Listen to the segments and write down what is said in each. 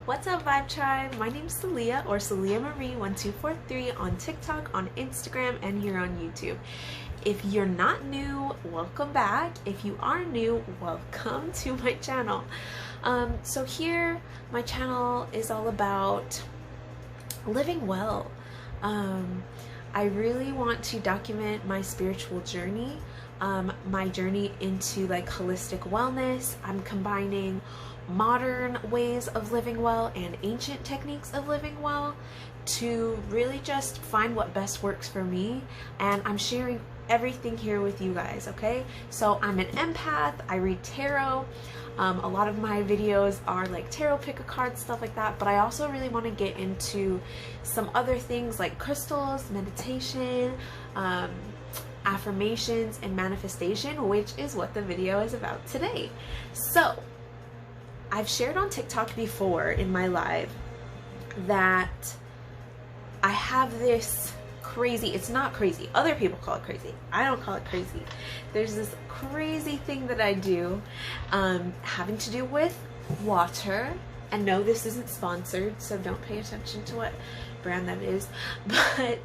What's up, Vibe Tribe? My name's Salia, or SaliaMarie1243 on TikTok, on Instagram, and here on YouTube. If you're not new, welcome back. If you are new, welcome to my channel. So here, my channel is all about living well. I really want to document my spiritual journey, my journey into like holistic wellness. I'm combining modern ways of living well and ancient techniques of living well to really just find what best works for me, and I'm sharing everything here with you guys. Okay, so I'm an empath, I read tarot. A lot of my videos are like tarot, pick a card, stuff like that, but I also really want to get into some other things like crystals, meditation, affirmations, and manifestation, which is what the video is about today. So I've shared on TikTok before in my live that I have this crazy, it's not crazy, other people call it crazy, I don't call it crazy. There's this crazy thing that I do having to do with water, and no, this isn't sponsored, so don't pay attention to what brand that is, but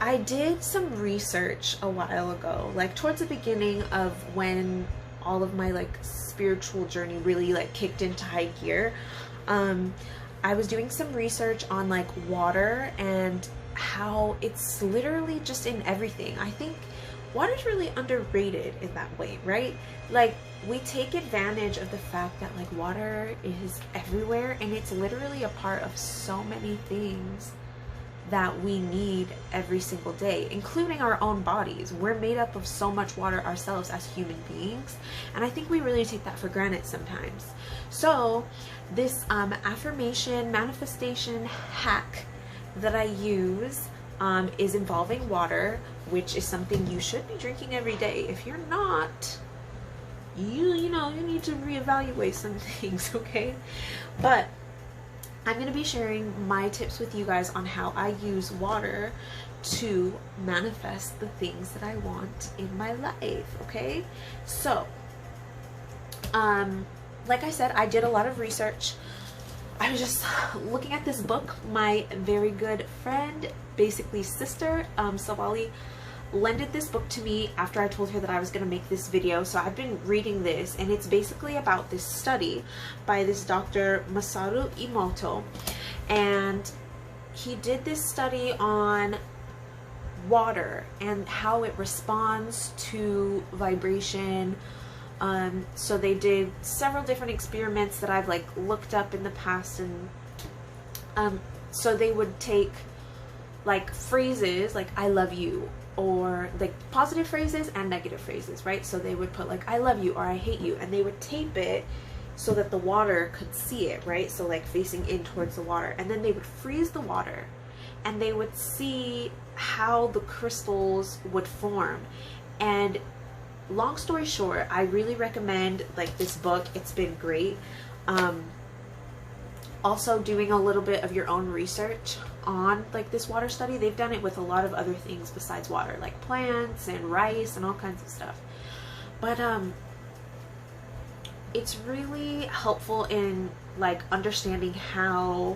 I did some research a while ago, like towards the beginning of when all of my like spiritual journey really like kicked into high gear. I was doing some research on like water and how it's literally just in everything. I think water's really underrated in that way, right? Like we take advantage of the fact that like water is everywhere, and it's literally a part of so many things that we need every single day, including our own bodies. We're made up of so much water ourselves as human beings, and I think we really take that for granted sometimes. So this affirmation manifestation hack that I use is involving water, which is something you should be drinking every day. If you're not, you know, you need to reevaluate some things, okay? But I'm going to be sharing my tips with you guys on how I use water to manifest the things that I want in my life, okay? So, like I said, I did a lot of research. I was just looking at this book. My very good friend, basically sister, Savali, lended this book to me after I told her that I was going to make this video. So I've been reading this, and it's basically about this study by this Dr. Masaru Emoto, and he did this study on water and how it responds to vibration. So they did several different experiments that I've like looked up in the past, and so they would take like phrases like I love you, or like positive phrases and negative phrases, right? So they would put like I love you or I hate you, and they would tape it so that the water could see it, right? So like facing in towards the water, and then they would freeze the water, and they would see how the crystals would form. And long story short, I really recommend like this book. It's been great. Also doing a little bit of your own research on like this water study. They've done it with a lot of other things besides water, like plants and rice and all kinds of stuff. But it's really helpful in like understanding how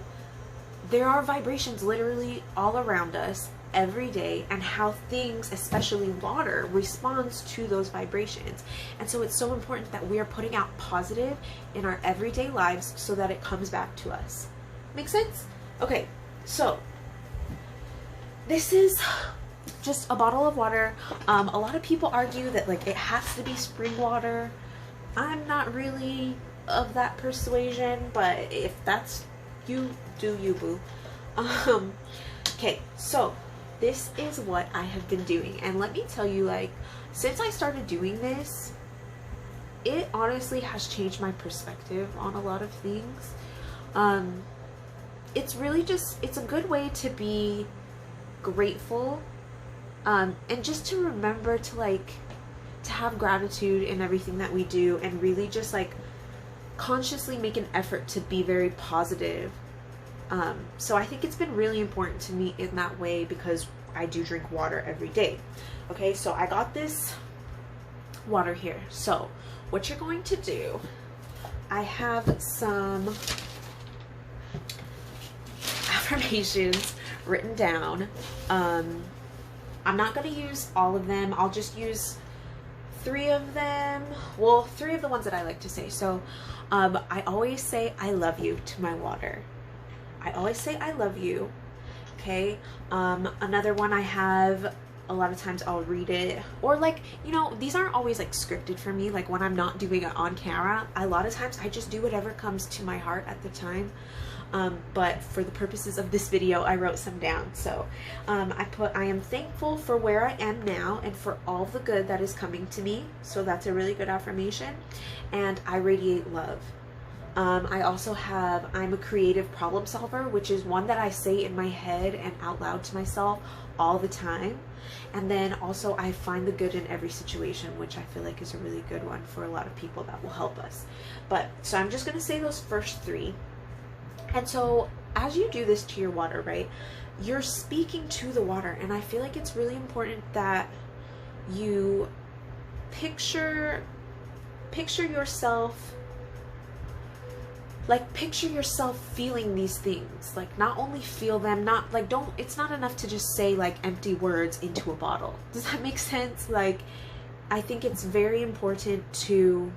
there are vibrations literally all around us every day, and how things, especially water, responds to those vibrations. And so it's so important that we are putting out positive in our everyday lives so that it comes back to us. Make sense? Okay, so this is just a bottle of water. A lot of people argue that like it has to be spring water. I'm not really of that persuasion, but if that's you, do you, boo. Okay, so this is what I have been doing, and let me tell you, like, since I started doing this, it honestly has changed my perspective on a lot of things. It's really just, it's a good way to be grateful, and just to remember to like to have gratitude in everything that we do, and really just like consciously make an effort to be very positive. So I think it's been really important to me in that way, because I do drink water every day. Okay, so I got this water here. So what you're going to do I have some affirmations written down. I'm not going to use all of them. I'll just use 3 of them. Well, 3 of the ones that I like to say. So I always say I love you to my water. I always say I love you. Okay. Another one I have, a lot of times I'll read it, or like, you know, these aren't always like scripted for me. Like when I'm not doing it on camera, a lot of times I just do whatever comes to my heart at the time. But for the purposes of this video, I wrote some down. So I put, I am thankful for where I am now and for all the good that is coming to me. So that's a really good affirmation. And I radiate love. I also have, I'm a creative problem solver, which is one that I say in my head and out loud to myself all the time. And then also I find the good in every situation, which I feel like is a really good one for a lot of people that will help us. But so I'm just going to say those first 3. And so as you do this to your water, right, you're speaking to the water. And I feel like it's really important that you picture yourself, like picture yourself feeling these things. Like not only feel them, not like, don't, it's not enough to just say like empty words into a bottle. Does that make sense? Like, I think it's very important to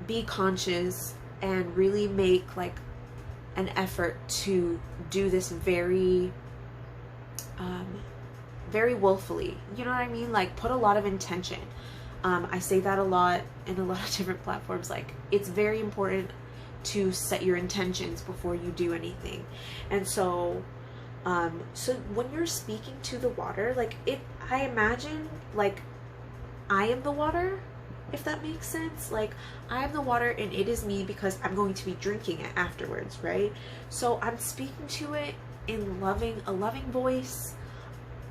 be conscious and really make like an effort to do this very very willfully, you know what I mean? Like put a lot of intention. I say that a lot in a lot of different platforms. Like it's very important to set your intentions before you do anything. And so so when you're speaking to the water, like I imagine like I am the water, if that makes sense. Like I am the water and it is me because I'm going to be drinking it afterwards, right? So I'm speaking to it in a loving voice.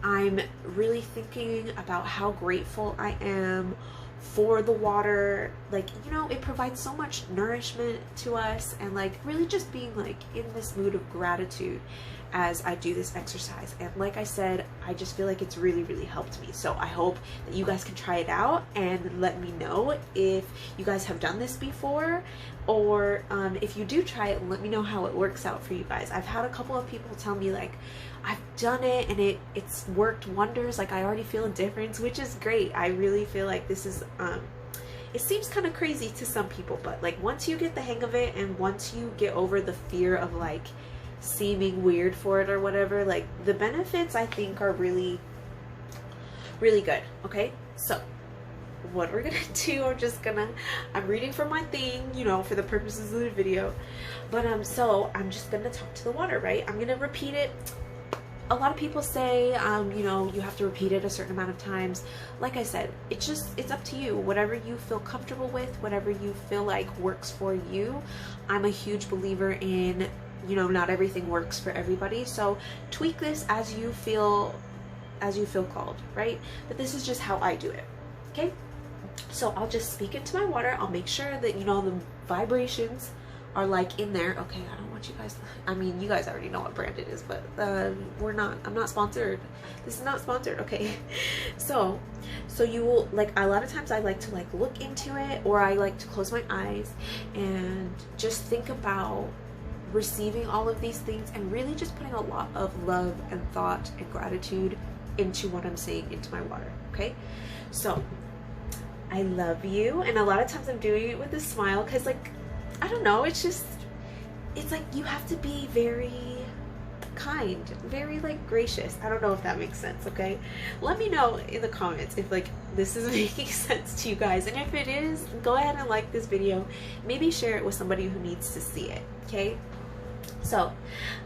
I'm really thinking about how grateful I am for the water. Like, you know, it provides so much nourishment to us, and like really just being like in this mood of gratitude as I do this exercise. And like I said, I just feel like it's really, really helped me. So I hope that you guys can try it out and let me know if you guys have done this before, or if you do try it, let me know how it works out for you guys. I've had a couple of people tell me like, I've done it and it's worked wonders. Like I already feel a difference, which is great. I really feel like this is, it seems kind of crazy to some people, but like once you get the hang of it and once you get over the fear of like seeming weird for it or whatever, like the benefits I think are really, really good. Okay, so what we're gonna do, I'm reading from my thing, you know, for the purposes of the video, but so I'm just gonna talk to the water, right? I'm gonna repeat it. A lot of people say, you know, you have to repeat it a certain amount of times. Like I said, it's up to you. Whatever you feel comfortable with, whatever you feel like works for you. I'm a huge believer in, you know, not everything works for everybody. So tweak this as you feel called, right? But this is just how I do it. Okay? So I'll just speak into my water. I'll make sure that, you know, the vibrations are like in there. Okay, I don't want you guys, I mean, you guys already know what brand it is, but I'm not sponsored. This is not sponsored. Okay. So you will, like, a lot of times I like to like look into it, or I like to close my eyes and just think about receiving all of these things and really just putting a lot of love and thought and gratitude into what I'm saying into my water. Okay. So I love you. And a lot of times I'm doing it with a smile, because like, I don't know, it's like you have to be very kind, very like gracious. I don't know if that makes sense. Okay, let me know in the comments if like this is making sense to you guys, and if it is, go ahead and like this video, maybe share it with somebody who needs to see it. Okay, so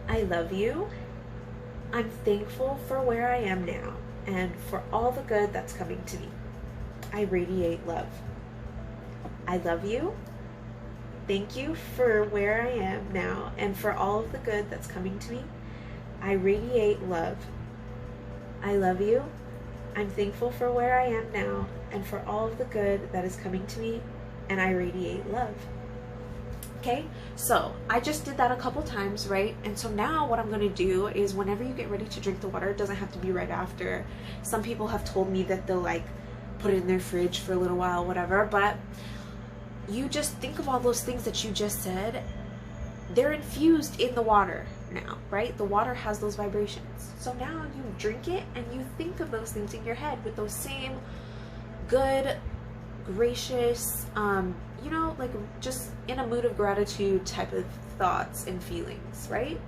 I love you. I'm thankful for where I am now and for all the good that's coming to me. I radiate love. I love you. Thank you for where I am now and for all of the good that's coming to me. I radiate love. I love you. I'm thankful for where I am now and for all of the good that is coming to me, and I radiate love. Okay, so I just did that a couple times, right? And so now what I'm going to do is whenever you get ready to drink the water, it doesn't have to be right after. Some people have told me that they'll like put it in their fridge for a little while, whatever, but you just think of all those things that you just said. They're infused in the water now, right? The water has those vibrations. So now you drink it and you think of those things in your head with those same good, gracious, you know, like just in a mood of gratitude type of thoughts and feelings, right?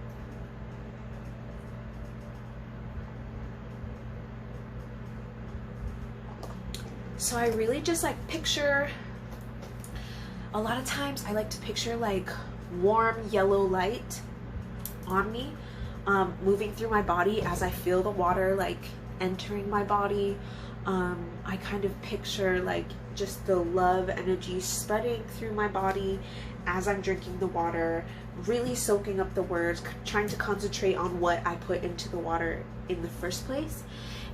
So I really just like picture, a lot of times I like to picture like warm yellow light on me, moving through my body as I feel the water like entering my body. I kind of picture like just the love energy spreading through my body as I'm drinking the water, really soaking up the words, trying to concentrate on what I put into the water in the first place.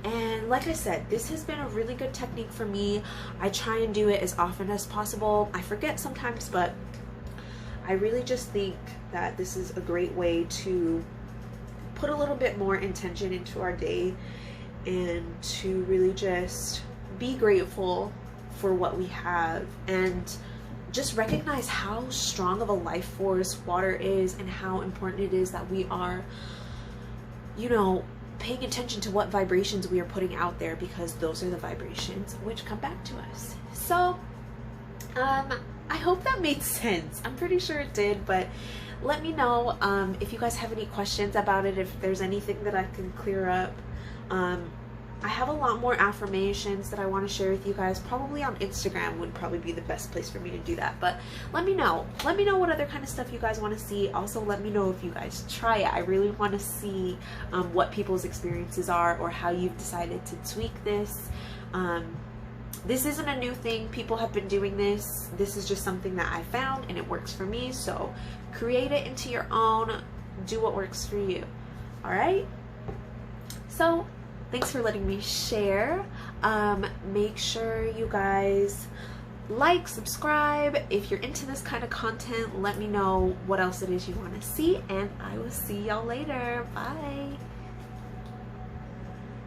And like I said, this has been a really good technique for me. I try and do it as often as possible. I forget sometimes, but I really just think that this is a great way to put a little bit more intention into our day and to really just be grateful for what we have and just recognize how strong of a life force water is and how important it is that we are, you know, paying attention to what vibrations we are putting out there, because those are the vibrations which come back to us. So I hope that made sense. I'm pretty sure it did, but let me know if you guys have any questions about it, if there's anything that I can clear up. I have a lot more affirmations that I want to share with you guys. Probably on Instagram would probably be the best place for me to do that, but let me know what other kind of stuff you guys want to see. Also, let me know if you guys try it. I really want to see what people's experiences are, or how you've decided to tweak this. This isn't a new thing. People have been doing this. This is just something that I found and it works for me. So create it into your own. Do what works for you. All right? So thanks for letting me share. Make sure you guys like, subscribe. If you're into this kind of content, let me know what else it is you want to see, and I will see y'all later. Bye.